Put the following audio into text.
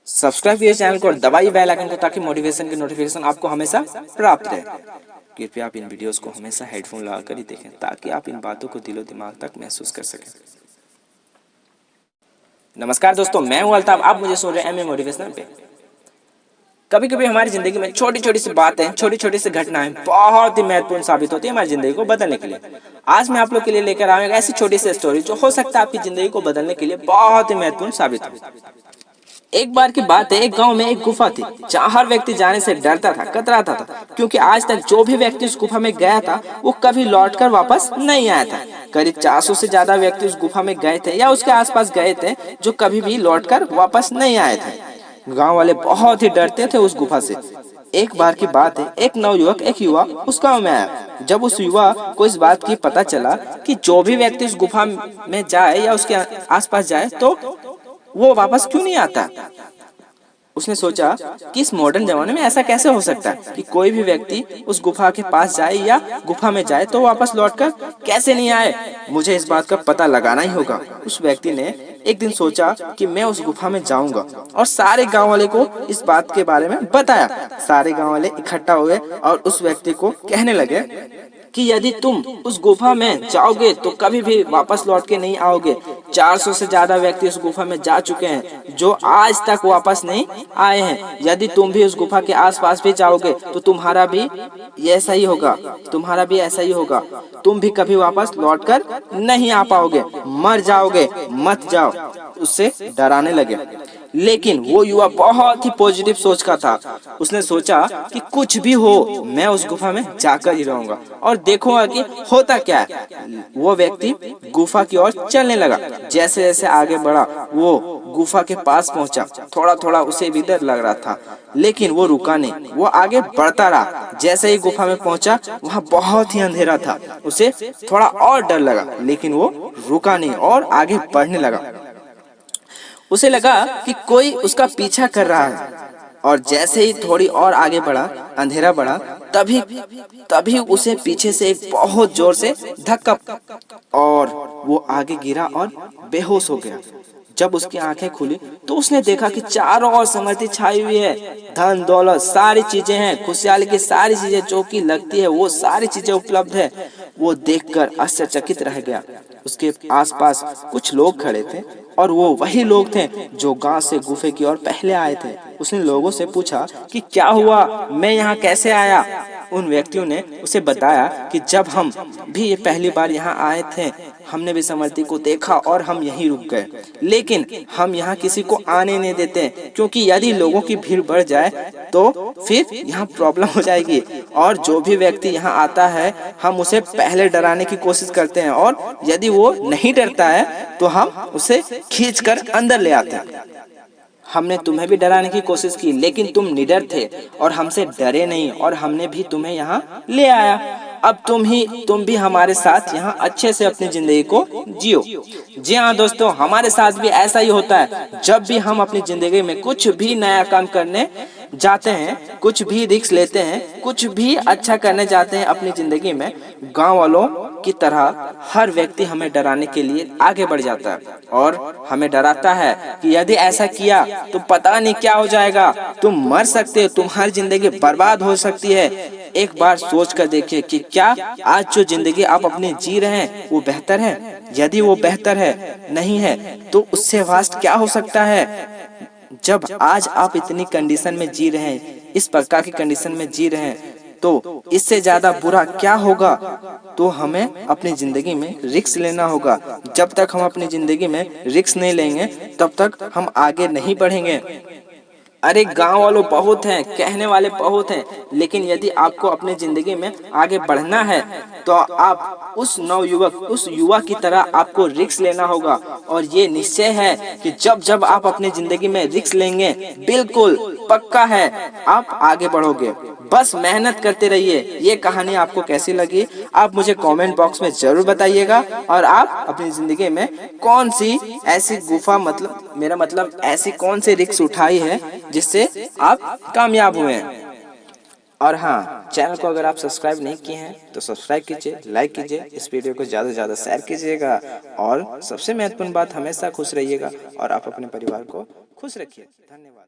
Subscribe कीजिए channel को और दबाइए बेल आइकन को ताकि मोटिवेशन की नोटिफिकेशन आपको हमेशा प्राप्त रहे। कृपया आप इन वीडियोस को हमेशा हेडफोन लगाकर ही देखें ताकि आप इन बातों को दिलो दिमाग तक महसूस कर सकें। नमस्कार दोस्तों, मैं हूं अल्ताफ, आप मुझे सुन रहे हैं एमए मोटिवेशनल पे। कभी कभी हमारी जिंदगी में छोटी छोटी सी बातें, छोटी छोटी सी घटनाएं बहुत ही महत्वपूर्ण साबित होती है हमारी जिंदगी को बदलने के लिए। आज मैं आप लोग के लिए लेकर आया हूं ऐसी छोटी सी स्टोरी जो हो सकता है आपकी जिंदगी को बदलने के लिए बहुत ही महत्वपूर्ण साबित हो। एक बार की बात है, एक गांव में एक गुफा थी जहां हर व्यक्ति जाने से डरता था, कतराता था, क्योंकि आज तक जो भी व्यक्ति उस गुफा में गया था वो कभी लौटकर वापस नहीं आया था। करीब 400 से ज्यादा व्यक्ति उस गुफा में गए थे या उसके आसपास गए थे जो कभी भी लौटकर वापस नहीं आए थे। गांव वाले बहुत ही डरते थे उस गुफा से। एक बार की बात है, एक नवयुवक, एक युवा उस गांव में आया। जब उस युवा को इस बात की पता चला कि जो भी व्यक्ति उस गुफा में जाए या उसके आसपास जाए तो वो वापस क्यों नहीं आता। उसने सोचा कि इस मॉडर्न जमाने में ऐसा कैसे हो सकता है कि कोई भी व्यक्ति उस गुफा के पास जाए या गुफा में जाए तो वापस लौटकर कैसे नहीं आए। मुझे इस बात का पता लगाना ही होगा। उस व्यक्ति ने एक दिन सोचा कि मैं उस गुफा में जाऊंगा और सारे गांव वाले को इस बात के बारे में बताया। सारे गांव वाले इकट्ठा हुए और उस व्यक्ति को कहने लगे कि यदि तुम उस गुफा में जाओगे तो कभी भी वापस लौट के नहीं आओगे। 400 से ज्यादा व्यक्ति उस गुफा में जा चुके हैं जो आज तक वापस नहीं आए हैं। यदि तुम भी उस गुफा के आसपास भी जाओगे तो तुम्हारा भी ऐसा ही होगा, तुम्हारा भी ऐसा ही होगा। तुम भी कभी वापस लौटकर नहीं आ पाओगे, मर जाओगे, मत जाओ। उससे डराने लगे। लेकिन वो युवा बहुत ही पॉजिटिव सोच का था। उसने सोचा कि कुछ भी हो मैं उस गुफा में जाकर ही रहूंगा और देखूंगा कि होता क्या है। वो व्यक्ति गुफा की ओर चलने लगा। जैसे जैसे आगे बढ़ा वो गुफा के पास पहुंचा। थोड़ा थोड़ा उसे भी डर लग रहा था लेकिन वो रुका नहीं, वो आगे बढ़ता रहा। जैसे ही गुफा में पहुंचा वहाँ बहुत ही अंधेरा था। उसे थोड़ा और डर लगा लेकिन वो रुका नहीं और आगे बढ़ने लगा। उसे लगा कि कोई उसका पीछा कर रहा है और जैसे ही थोड़ी और आगे बढ़ा, अंधेरा बढ़ा, तभी उसे पीछे से एक बहुत जोर से धक्का और वो आगे गिरा और बेहोश हो गया। जब उसकी आंखें खुली तो उसने देखा कि चारों ओर समृद्धि छाई हुई है। धन दौलत सारी चीजें हैं, खुशहाली की सारी चीजें जो की लगती है वो सारी चीजें उपलब्ध है। वो देखकर आश्चर्यचकित रह गया। उसके आसपास कुछ लोग खड़े थे और वो वही लोग थे जो गांव से गुफे की ओर पहले आए थे। उसने लोगों से पूछा कि क्या हुआ, मैं यहाँ कैसे आया। उन व्यक्तियों ने उसे बताया कि जब हम भी ये पहली बार यहाँ आए थे हमने भी समृद्धि को देखा और हम यहीं रुक गए, लेकिन हम यहाँ किसी को आने नहीं देते क्योंकि यदि लोगों की भीड़ बढ़ जाए तो फिर यहाँ प्रॉब्लम हो जाएगी और जो भी व्यक्ति यहाँ आता है हम उसे पहले डराने की कोशिश करते हैं और यदि वो नहीं डरता है तो हम उसे खींचकर अंदर ले आते हैं। हमने तुम्हें भी डराने की कोशिश की लेकिन तुम निडर थे और हमसे डरे नहीं और हमने भी तुम्हें यहाँ ले आया। अब तुम भी हमारे साथ यहाँ अच्छे से अपनी जिंदगी को जियो। जी हाँ दोस्तों, हमारे साथ भी ऐसा ही होता है। जब भी हम अपनी जिंदगी में कुछ भी नया काम करने जाते हैं, कुछ भी रिस्क लेते हैं, कुछ भी अच्छा करने जाते हैं अपनी जिंदगी में, गांव वालों की तरह हर व्यक्ति हमें डराने के लिए आगे बढ़ जाता है और हमें डराता है कि यदि ऐसा किया तो पता नहीं क्या हो जाएगा, तुम मर सकते हो, तुम्हारी जिंदगी बर्बाद हो सकती है। एक बार सोच कर देखिए कि क्या आज जो जिंदगी आप अपनी जी रहे हैं वो बेहतर है। यदि वो बेहतर है नहीं है तो उससे वास्ट क्या हो सकता है। जब आज आप इतनी कंडीशन में जी रहे हैं, इस प्रकार की कंडीशन में जी रहे हैं तो इससे ज्यादा बुरा क्या होगा। तो हमें अपनी जिंदगी में रिस्क लेना होगा। जब तक हम अपनी जिंदगी में रिस्क नहीं लेंगे तब तक हम आगे नहीं बढ़ेंगे। अरे गांव वालों बहुत हैं, कहने वाले बहुत हैं, लेकिन यदि आपको अपनी जिंदगी में आगे बढ़ना है तो आप उस नवयुवक, उस युवा की तरह आपको रिस्क लेना होगा। और ये निश्चय है कि जब जब आप अपनी जिंदगी में रिस्क लेंगे, बिल्कुल पक्का है आप आगे बढ़ोगे। बस मेहनत करते रहिए। ये कहानी आपको कैसी लगी आप मुझे कमेंट बॉक्स में जरूर बताइएगा और आप अपनी जिंदगी में कौन सी ऐसी गुफा मेरा मतलब ऐसी कौन सी रिस्क उठाई है जिससे आप कामयाब हुए हैं। और हाँ, चैनल को अगर आप सब्सक्राइब नहीं किए हैं तो सब्सक्राइब कीजिए, लाइक कीजिए, इस वीडियो को ज़्यादा से ज़्यादा शेयर कीजिएगा और सबसे महत्वपूर्ण बात, हमेशा खुश रहिएगा और आप अपने परिवार को खुश रखिए। धन्यवाद।